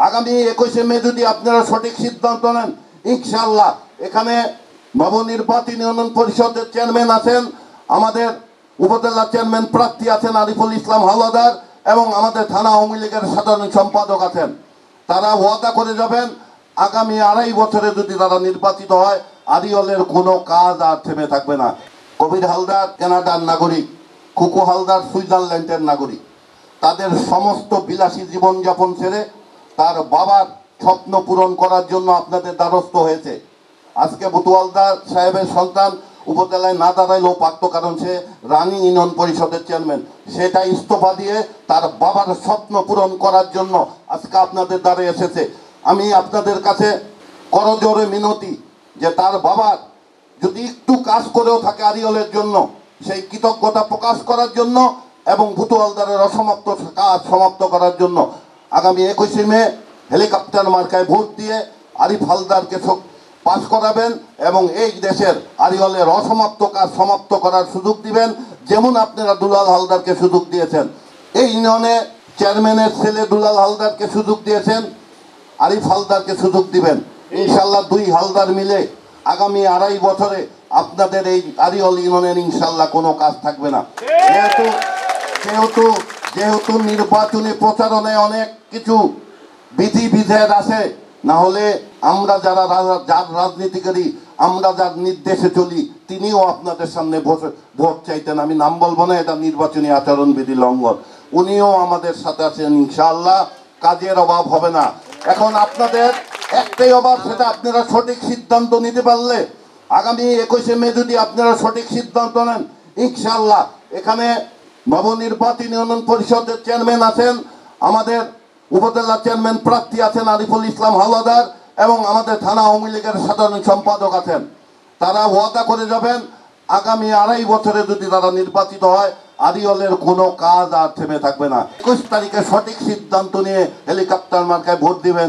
আগামী 21শে মে যদি আপনারা সঠিক সিদ্ধান্ত নেন, ইনশাআল্লাহ এখানে নবনির্বাচিত ইউনিয়ন পরিষদের চেয়ারম্যান আছেন, আমাদের উপজেলা চেয়ারম্যান প্রার্থী আছেন আরিফুল ইসলাম হাওলাদার, এবং আমাদের থানা আওয়ামী লীগের সাধারণ সম্পাদক আছেন। তারা ওয়াদা করে যাবেন আগামী 2.5 বছরে যদি তারা নির্বাচিত হয়, আড়িয়লের কোনো কাজ আর থেমে থাকবে না। কবির হালদার কানাডার নাগরিক, খুকু হালদার সুইজারল্যান্ডের নাগরিক। তাদের সমস্ত বিলাসী জীবনযাপন ছেড়ে তার বাবার স্বপ্ন পূরণ করার জন্য আপনাদের দ্বারস্থ হয়েছে। আজকে বুতু হালদার সাহেবের সন্তান উপজেলায় না দাঁড়াইলেও পারত, কারণ সে রানিং ইউনিয়ন পরিষদের চেয়ারম্যান। সেটা ইস্তফা দিয়ে তার বাবার স্বপ্ন পূরণ করার জন্য আজকে আপনাদের দ্বারে এসেছে। আমি আপনাদের কাছে করজোড়ে মিনতি যে তার বাবার যদি একটু কাজ করেও থাকে আড়িয়লের জন্য, সেই কৃতজ্ঞতা প্রকাশ করার জন্য এবং বুতু হালদারের অসমাপ্ত কাজ সমাপ্ত করার জন্য আগামী 21শে মে হেলিকপ্টার মার্কায় ভোট দিয়ে আরিফ হালদারকে পাস করাবেন এবং এই দেশের আড়িয়লের অসমাপ্ত কাজ সমাপ্ত করার সুযোগ দিবেন, যেমন আপনারা দুলাল হালদারকে সুযোগ দিয়েছেন। এই ইউনিয়নে চেয়ারম্যানের ছেলে দুলাল হালদারকে সুযোগ দিয়েছেন, আরিফ হালদারকে সুযোগ দিবেন। ইনশাল্লাহ 2 হালদার মিলে আগামী 2.5 বছরে আপনাদের এই আড়িয়ল ইউনিয়নের ইনশাল্লাহ কোনো কাজ থাকবে না। যেহেতু নির্বাচনী প্রচারণায় অনেক কিছু বিধিবিধেদ আছে, না হলে আমরা যার রাজনীতি করি, আমরা যার নির্দেশে চলি, তিনিও আপনাদের সামনে ভোট চাইতেন। আমি নাম বলবো না, এটা নির্বাচনী আচরণবিধি লঙ্ঘন। উনিও আমাদের সাথে আছেন। ইনশাআল্লাহ কাজের অভাব হবে না। এখন আপনাদের একটাই অভাব, সেটা আপনারা সঠিক সিদ্ধান্ত নিতে পারলে আগামী 21শে মে যদি আপনারা সঠিক সিদ্ধান্ত নেন, ইনশাআল্লাহ এখানে নবনির্বাচিত ইউনিয়ন পরিষদের চেয়ারম্যান আছেন, আমাদের উপজেলা চেয়ারম্যান প্রার্থী আছেন আরিফুল ইসলাম হাওলাদার, এবং আমাদের থানা আওয়ামী লীগের সাধারণ সম্পাদক আছেন। তারা ওয়াদা করে যাবেন আগামী 2.5 বছরে যদি তারা নির্বাচিত হয়, আড়িয়লের কোনো কাজ আর থেমে থাকবে না। 21 তারিখে সঠিক সিদ্ধান্ত নিয়ে হেলিকপ্টার মার্কায় ভোট দিবেন।